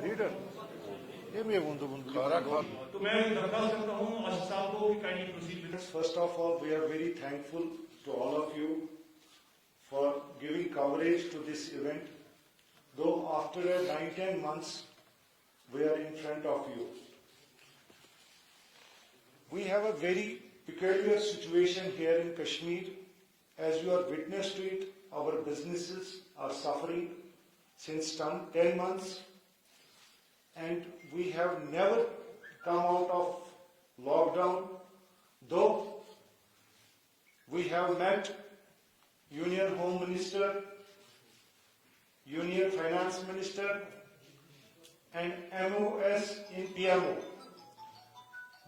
Reader ये मैं बंदू खारा खा तो मैं दरखास्त करता हूँ आसिफ साहब को कि kindly proceed with First of all, we are very thankful to all of you for giving coverage to this event, though after 9-10 months we are in front of you. We have a very peculiar situation here in Kashmir. As you are witness to it, our businesses are suffering since 10 months, and we have never come out of lockdown, though we have met Union Home Minister, Union Finance Minister, and MOS in PMO.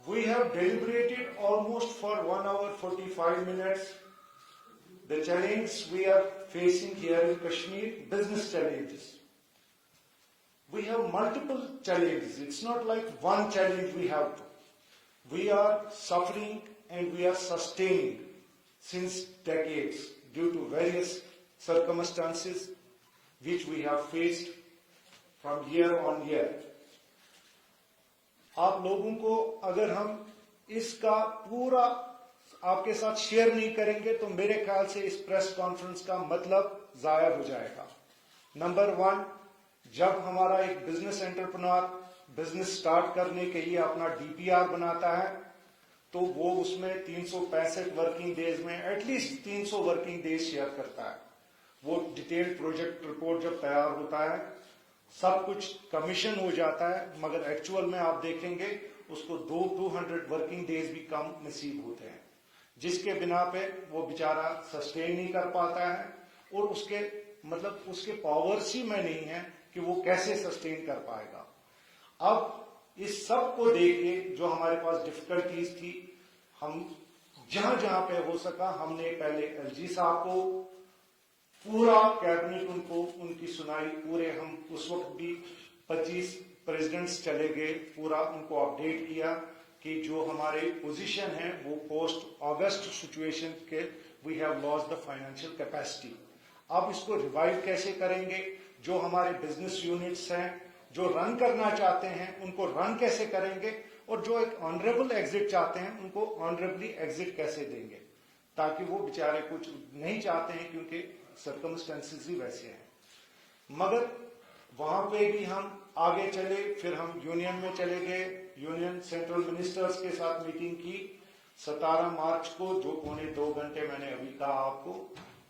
We have deliberated almost for 1 hour 45 minutes. The challenge we are facing here in Kashmir, business challenges. We have multiple challenges. It's not like one challenge we have to. We are suffering and we are sustaining since decades due to various circumstances which we have faced from year on year. आप लोगों को अगर हम इसका पूरा आपके साथ share नहीं करेंगे तो मेरे ख्याल से इस प्रेस कॉन्फ्रेंस का मतलब जाया हो जाएगा। नंबर 1, जब हमारा एक बिजनेस एंटरप्रेन्योर बिजनेस स्टार्ट करने के लिए अपना डीपीआर बनाता है तो वो उसमें 365 वर्किंग डेज में एटलीस्ट 300 वर्किंग डेज शेयर करता है। वो डिटेल्ड प्रोजेक्ट रिपोर्ट जब तैयार होता है सब कुछ कमीशन हो जाता है, मगर एक्चुअल में आप देखेंगे उसको 200 वर्किंग डेज भी कम नसीब होते हैं, जिसके बिना पे वो बेचारा सस्टेन नहीं कर पाता है और उसके मतलब उसके पावर्स ही में नहीं है कि वो कैसे सस्टेन कर पाएगा। अब इस सब को देख के जो हमारे पास डिफिकल्टीज थी, हम जहां जहां पे हो सका हमने पहले एलजी साहब को पूरा कैबिनेट उनको उनकी सुनाई, पूरे हम उस वक्त भी 25 प्रेसिडेंट्स चले गए, पूरा उनको अपडेट किया कि जो हमारे पोजीशन है वो पोस्ट अगस्त सिचुएशन के we have lost the financial capacity. अब इसको रिवाइव कैसे करेंगे, जो हमारे बिजनेस यूनिट्स हैं जो रन करना चाहते हैं उनको रन कैसे करेंगे, और जो एक ऑनरेबल एग्जिट चाहते हैं उनको ऑनरेबली एग्जिट कैसे देंगे, ताकि वो बेचारे कुछ नहीं चाहते हैं क्योंकि सर्कमस्टेंसेस ही वैसे हैं। मगर वहां पे भी हम आगे चले, फिर हम यूनियन में चले गए, यूनियन सेंट्रल मिनिस्टर्स के साथ मीटिंग की 17 मार्च को, जो 1.25 घंटे मैंने अभी कहा आपको,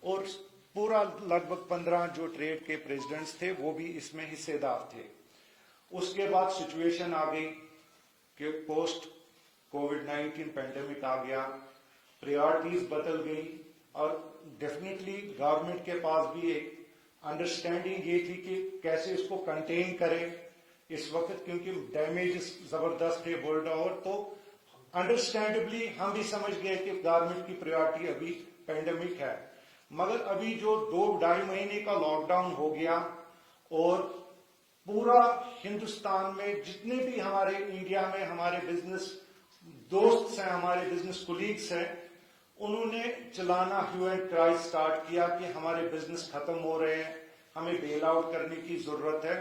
और पूरा लगभग 15 जो ट्रेड के प्रेसिडेंट्स थे वो भी इसमें हिस्सेदार थे। उसके बाद सिचुएशन आ गई कि पोस्ट कोविड-19 पैंडेमिक आ गया, प्रायोरिटीज बदल गई, और डेफिनेटली गवर्नमेंट के पास भी एक अंडरस्टैंडिंग ये थी कि कैसे इसको कंटेन करें इस वक्त, क्योंकि डैमेज जबरदस्त थे वर्ल्ड ओवर। तो अंडरस्टैंडेबली हम भी समझ गए कि गवर्नमेंट की प्रायोरिटी अभी पैंडेमिक है। मगर अभी जो 2-2.5 महीने का लॉकडाउन हो गया और पूरा हिंदुस्तान में जितने भी हमारे इंडिया में हमारे बिजनेस दोस्त हैं, हमारे बिजनेस कोलीग्स हैं, उन्होंने चलाना ह्यू एंड क्राई स्टार्ट किया कि हमारे बिजनेस खत्म हो रहे हैं, हमें बेल आउट करने की जरूरत है।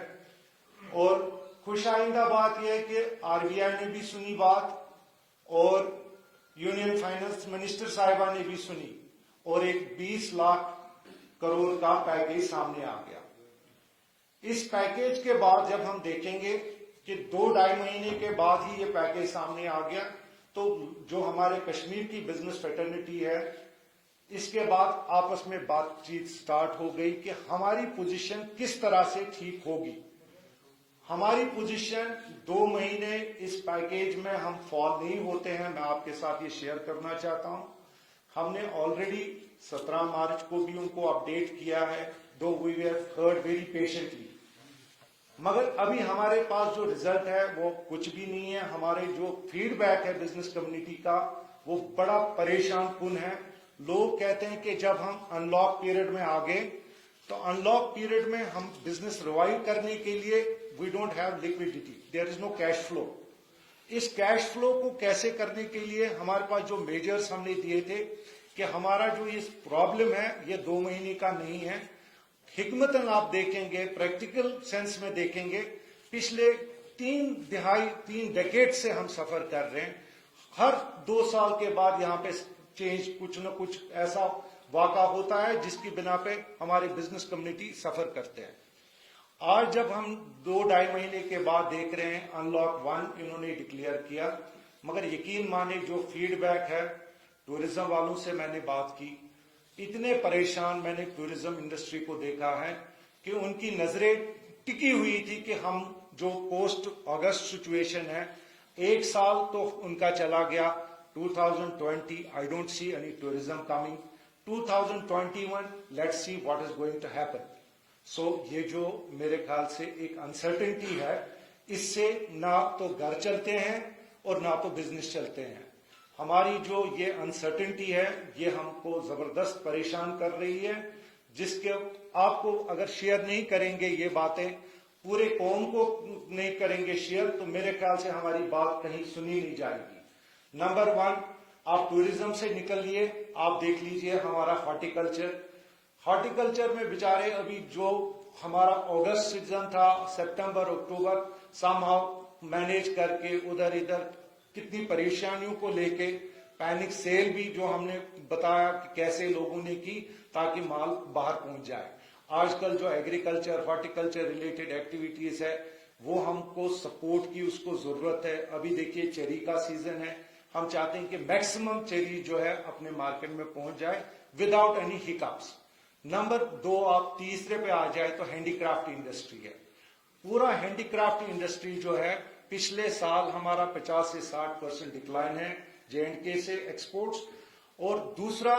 और खुशाइंदा बात यह है कि आरबीआई ने भी सुनी बात और यूनियन फाइनेंस मिनिस्टर साहिबा ने भी सुनी, और एक 20 लाख करोड़ का पैकेज सामने आ गया। इस पैकेज के बाद जब हम देखेंगे कि 2-2.5 महीने के बाद ही ये पैकेज सामने आ गया, तो जो हमारे कश्मीर की बिजनेस फ्रेटर्निटी है इसके बाद आपस में बातचीत स्टार्ट हो गई कि हमारी पोजीशन किस तरह से ठीक होगी। हमारी पोजीशन 2 महीने इस पैकेज में हम फॉल नहीं होते हैं, मैं आपके साथ ये शेयर करना चाहता हूं। हमने ऑलरेडी 17 मार्च को भी उनको अपडेट किया है, though we have heard very patiently, मगर अभी हमारे पास जो रिजल्ट है वो कुछ भी नहीं है। हमारे जो फीडबैक है बिजनेस कम्युनिटी का वो बड़ा परेशान कुन है। लोग कहते हैं कि जब हम अनलॉक पीरियड में आ गए तो अनलॉक पीरियड में हम बिजनेस रिवाइव करने के लिए we don't have liquidity, there is no cash flow. इस कैश फ्लो को कैसे करने के लिए हमारे पास जो मेजर्स हमने दिए थे कि हमारा जो ये प्रॉब्लम है ये 2 महीने का नहीं है। हिकमतन आप देखेंगे, प्रैक्टिकल सेंस में देखेंगे पिछले 3 डेकेड से हम सफर कर रहे हैं। हर 2 साल के बाद यहाँ पे चेंज, कुछ न कुछ ऐसा वाक़ा होता है जिसकी बिना पे हमारी बिजनेस कम्युनिटी सफर करते हैं। आज जब हम 2-2.5 महीने के बाद देख रहे हैं अनलॉक 1 इन्होंने डिक्लेयर किया, मगर यकीन माने जो फीडबैक है टूरिज्म वालों से मैंने बात की, इतने परेशान मैंने टूरिज्म इंडस्ट्री को देखा है कि उनकी नजरें टिकी हुई थी कि हम जो पोस्ट अगस्त सिचुएशन है, 1 साल तो उनका चला गया, 2020 I don't see any tourism coming, 2021 let's see what is going to happen. So ये जो मेरे ख्याल से एक अनसर्टेनिटी है, इससे ना तो घर चलते हैं और ना तो बिजनेस चलते हैं। हमारी जो ये अनसर्टेनिटी है ये हमको जबरदस्त परेशान कर रही है, जिसके आपको अगर शेयर नहीं करेंगे ये बातें, पूरे कौम को नहीं करेंगे शेयर, तो मेरे ख्याल से हमारी बात कहीं सुनी नहीं जाएगी। नंबर 1, आप टूरिज्म से निकलिए, आप देख लीजिए हमारा हॉर्टिकल्चर में बेचारे अभी जो हमारा अगस्त सीजन था, सितंबर अक्टूबर समहाउ मैनेज करके उधर इधर कितनी परेशानियों को लेके पैनिक सेल भी जो हमने बताया कि कैसे लोगों ने की ताकि माल बाहर पहुंच जाए। आजकल जो एग्रीकल्चर हॉर्टिकल्चर रिलेटेड एक्टिविटीज है वो हमको सपोर्ट की उसको जरूरत है। अभी देखिए चेरी का सीजन है, हम चाहते हैं कि मैक्सिमम चेरी जो है अपने मार्केट में पहुंच जाए विदाउट एनी हिकअप्स। नंबर 2, आप तीसरे पे आ जाए तो हैंडीक्राफ्ट इंडस्ट्री है। पूरा हैंडीक्राफ्ट इंडस्ट्री जो है पिछले साल हमारा 50 से 60% डिक्लाइन है J&K से एक्सपोर्ट्स। और दूसरा,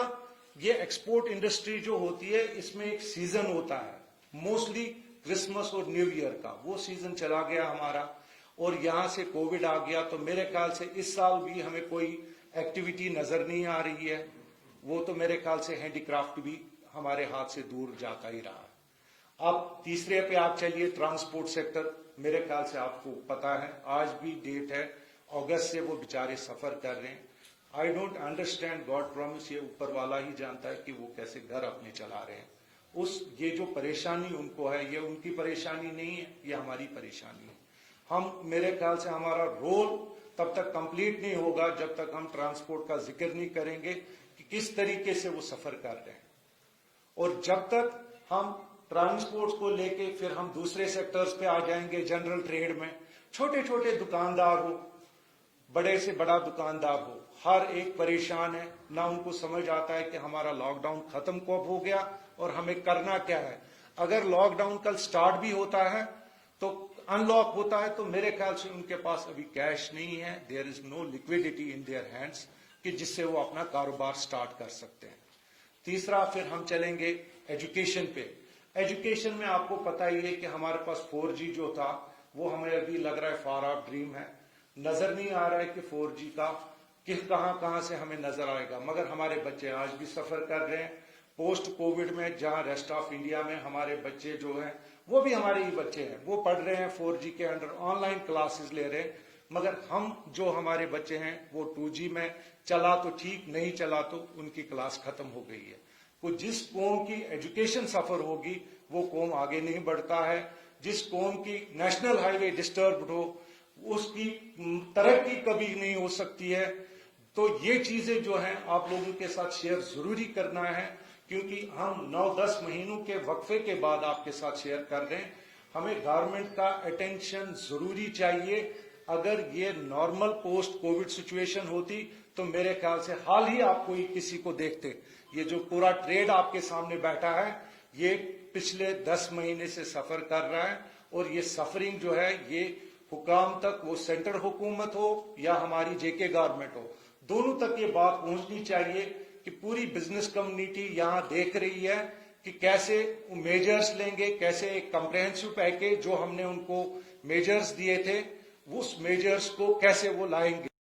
ये एक्सपोर्ट इंडस्ट्री जो होती है इसमें एक सीजन होता है, मोस्टली क्रिसमस और न्यू ईयर का, वो सीजन चला गया हमारा और यहां से कोविड आ गया, तो मेरे ख्याल से इस साल भी हमें कोई एक्टिविटी नजर नहीं आ रही है। वो तो मेरे ख्याल से हैंडीक्राफ्ट भी हमारे हाथ से दूर जाता ही रहा है। अब तीसरे पे आप चलिए, ट्रांसपोर्ट सेक्टर, मेरे ख्याल से आपको पता है आज भी डेट है, अगस्त से वो बेचारे सफर कर रहे हैं। I don't understand, God promise, ये ऊपर वाला ही जानता है कि वो कैसे घर अपने चला रहे हैं। ये जो परेशानी उनको है ये उनकी परेशानी नहीं है, ये हमारी परेशानी है। हम, मेरे ख्याल से हमारा रोल तब तक कंप्लीट नहीं होगा जब तक हम ट्रांसपोर्ट का जिक्र नहीं करेंगे कि किस तरीके से वो सफर कर रहे हैं। और जब तक हम ट्रांसपोर्ट को लेके फिर हम दूसरे सेक्टर्स पे आ जाएंगे, जनरल ट्रेड में छोटे छोटे दुकानदार हो, बड़े से बड़ा दुकानदार हो, हर एक परेशान है, ना उनको समझ आता है कि हमारा लॉकडाउन खत्म कब हो गया और हमें करना क्या है। अगर लॉकडाउन कल स्टार्ट भी होता है तो अनलॉक होता है तो मेरे ख्याल से उनके पास अभी कैश नहीं है, there is no liquidity in their hands कि जिससे वो अपना कारोबार स्टार्ट कर सकते हैं। तीसरा, फिर हम चलेंगे एजुकेशन पे। एजुकेशन में आपको पता ही है कि हमारे पास 4G जो था वो हमें अभी लग रहा है फार ऑफ ड्रीम है, नजर नहीं आ रहा है कि 4G का कहां से हमें नजर आएगा। मगर हमारे बच्चे आज भी सफर कर रहे हैं पोस्ट कोविड में, जहां रेस्ट ऑफ इंडिया में हमारे बच्चे जो हैं वो भी हमारे ही बच्चे हैं, वो पढ़ रहे हैं 4G के अंडर, ऑनलाइन क्लासेस ले रहे हैं। मगर हम जो हमारे बच्चे हैं वो 2G में चला तो ठीक, नहीं चला तो उनकी क्लास खत्म हो गई है। तो जिस कौम की एजुकेशन सफर होगी वो कौम आगे नहीं बढ़ता है। जिस कौम की नेशनल हाईवे डिस्टर्ब्ड हो उसकी तरक्की कभी नहीं हो सकती है। तो ये चीजें जो हैं आप लोगों के साथ शेयर जरूरी करना है, क्योंकि हम 9-10 महीनों के वक्फे के बाद आपके साथ शेयर कर रहे हैं। हमें गवर्नमेंट का अटेंशन जरूरी चाहिए। अगर ये नॉर्मल पोस्ट कोविड सिचुएशन होती तो मेरे ख्याल से हाल ही आप कोई किसी को देखते, ये जो पूरा ट्रेड आपके सामने बैठा है ये पिछले 10 महीने से सफर कर रहा है, और ये सफरिंग जो है ये हुकाम तक, वो सेंट्रल हुकूमत हो या हमारी JK गवर्नमेंट हो, दोनों तक ये बात पहुंचनी चाहिए कि पूरी बिजनेस कम्युनिटी यहाँ देख रही है कि कैसे मेजर्स लेंगे, कैसे एक कम्प्रहेंसिव पैकेज जो हमने उनको मेजर्स दिए थे उस मेजर्स को कैसे वो लाएंगे।